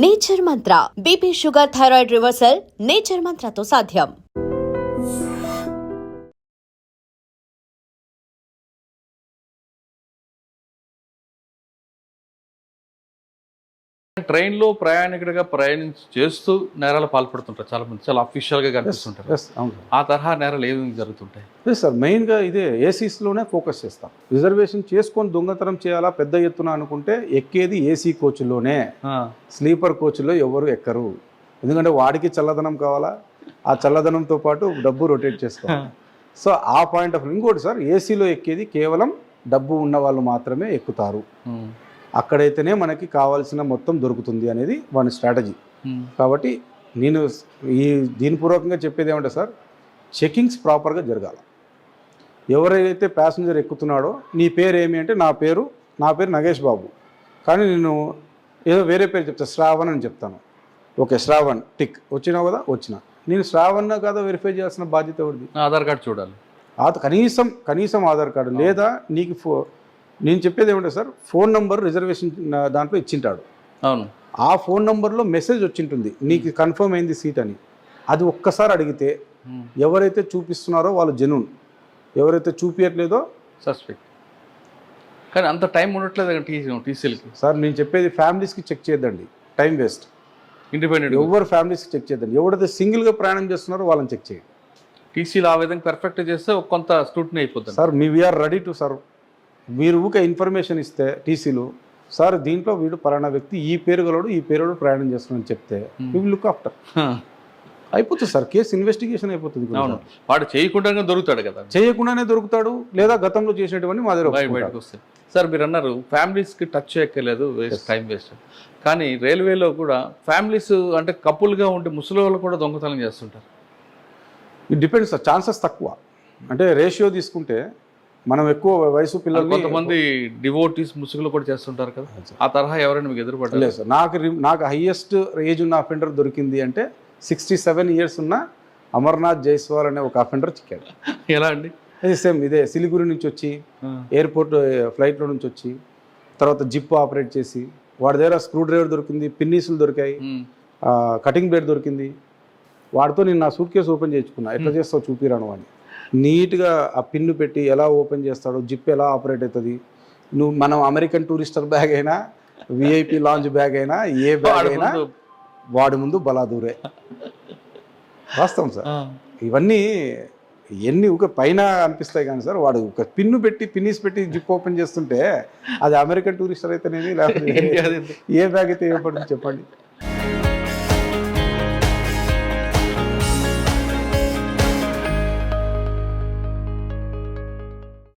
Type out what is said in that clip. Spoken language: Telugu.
Nature Mantra BP sugar thyroid reversal nature మంత్రతో సాధ్యం. ట్రైన్లో ప్రయాణికుడిగా చేస్తూ నేరాలు పాల్పడుతుంటారు చాలా మంది, చాలా అఫీషియల్గా కనిపిస్తుంటారు. ఆ తరహా నేరాలు ఏమి జరుగుతుంటాయి? లేదు సార్, మెయిన్గా ఇదే ఏసీస్లోనే ఫోకస్ చేస్తాం. రిజర్వేషన్ చేసుకొని దొంగతనం చేయాలా పెద్ద ఎత్తున అనుకుంటే ఎక్కేది ఏసీ కోచ్లోనే. స్లీపర్ కోచ్లో ఎవరు ఎక్కరు, ఎందుకంటే వాడికి చల్లదనం కావాలా, ఆ చల్లదనంతో పాటు డబ్బు రొటేట్ చేసుకోవాలి. సో ఆ పాయింట్ ఆఫ్ ఇంకోటి సార్, ఏసీలో ఎక్కేది కేవలం డబ్బు ఉన్న వాళ్ళు మాత్రమే ఎక్కుతారు. అక్కడైతేనే మనకి కావాల్సిన మొత్తం దొరుకుతుంది అనేది వాని స్ట్రాటజీ. కాబట్టి నేను దీనిపూర్వకంగా చెప్పేది ఏమంటే సార్, చెకింగ్స్ ప్రాపర్గా జరగాలి. ఎవరైతే ప్యాసింజర్ ఎక్కుతున్నాడో నీ పేరు ఏమి అంటే నా పేరు నగేష్ బాబు, కానీ నేను ఏదో వేరే పేరు చెప్తాను, శ్రావణ్ అని చెప్తాను. ఓకే శ్రావణ్ టిక్, వచ్చినావు కదా, వచ్చిన. నేను శ్రావణ్ కాదా వెరిఫై చేయాల్సిన బాధ్యత ఎవరిది? ఆధార్ కార్డు చూడాలి, కనీసం ఆధార్ కార్డు లేదా నీకు నేను చెప్పేది ఏమంటే సార్, ఫోన్ నంబర్ రిజర్వేషన్ దాంట్లో ఇచ్చింటాడు. అవును, ఆ ఫోన్ నంబర్లో మెసేజ్ వచ్చింటుంది నీకు కన్ఫర్మ్ అయింది సీట్ అని. అది ఒక్కసారి అడిగితే ఎవరైతే చూపిస్తున్నారో వాళ్ళు జెన్యూన్, ఎవరైతే చూపించట్లేదో సస్పెక్ట్. కానీ అంత టైం ఉండట్లేదు టీసీలకి. సార్ నేను చెప్పేది ఫ్యామిలీస్కి చెక్ చేయొద్దండి, టైం వేస్ట్. ఇండిపెండెంట్ ఎవరు ఫ్యామిలీస్కి చెక్ చేయొద్దండి, ఎవరైతే సింగిల్గా ప్రయాణం చేస్తున్నారో వాళ్ళని చెక్ చేయండి. టీసీలు ఆ విధంగా పర్ఫెక్ట్ చేస్తే కొంత స్క్రూటినీ అయిపోతుంది. సార్ వీఆర్ రెడీ టు సర్వ్. మీరు ఊకే ఇన్ఫర్మేషన్ ఇస్తే టీసీలు, సార్ దీంట్లో వీడు పలానా వ్యక్తి ఈ పేరు గలడు ఈ పేరు ప్రయాణం చేస్తున్నాడని చెప్తే వీ విల్ లుక్ ఆఫ్టర్. అయిపోతుంది సార్, కేసు ఇన్వెస్టిగేషన్ అయిపోతుంది. వాడు చేయకుండానే దొరుకుతాడు కదా, చేయకుండానే దొరుకుతాడు, లేదా గతంలో చేసినటువంటి మా దగ్గర బయటకు వస్తాయి. సార్ మీరు అన్నారు ఫ్యామిలీస్కి టచ్ చేయక్కర్లేదు, వేస్ట్ టైం వేస్ట్. కానీ రైల్వేలో కూడా ఫ్యామిలీస్ అంటే కపుల్గా ఉంటే ముసలి వాళ్ళు కూడా దొంగతనం చేస్తుంటారు. ఇట్ డిపెండ్స్ సార్, ఛాన్సెస్ తక్కువ. అంటే రేషియో తీసుకుంటే మనం ఎక్కువ వయసు పిల్లలు, కొంతమంది డివోటీస్ ముసుగులు కూడా చేస్తుంటారు కదా, ఆ తరహా ఎవరైనా మీకు ఎదురుపడలేదు? లేదు సార్, నాకు హైయెస్ట్ ఏజ్ ఉన్న అఫెండర్ దొరికింది అంటే 67 ఇయర్స్ ఉన్న అమర్నాథ్ జైస్వాల్ అనే ఒక అఫెండర్ చిక్కాడు. ఎలా అండి? ఇది సేమ్ ఇదే, సిలిగురి నుంచి వచ్చి ఎయిర్పోర్ట్ ఫ్లైట్లో నుంచి వచ్చి తర్వాత జిప్ ఆపరేట్ చేసి, వాడి దగ్గర స్క్రూ డ్రైవర్ దొరికింది, పిన్నీసులు దొరికాయి, కటింగ్ బ్లేడ్ దొరికింది. వాడితో నేను నా సూట్ కేసు ఓపెన్ చేయించుకున్నా, ఎట్లా చేస్తావు చూపిరాను అని. నీట్గా ఆ పిన్ను పెట్టి ఎలా ఓపెన్ చేస్తాడో, జిప్ ఎలా ఆపరేట్ అవుతుంది. మనం అమెరికన్ టూరిస్టర్ బ్యాగ్ అయినా, విఐపి లాంజ్ బ్యాగ్ అయినా, ఏ బ్యాగ్ అయినా వాడి ముందు బలాదూరే. వాస్తవం సార్, ఇవన్నీ ఎన్ని ఒక పైన అనిపిస్తాయి కానీ సార్, వాడు ఒక పిన్నీస్ పెట్టి జిప్ ఓపెన్ చేస్తుంటే అది అమెరికన్ టూరిస్టర్ అయితేనేమి, లేకపోతే ఏ బ్యాగ్ అయితే ఏర్పడుతుంది చెప్పండి.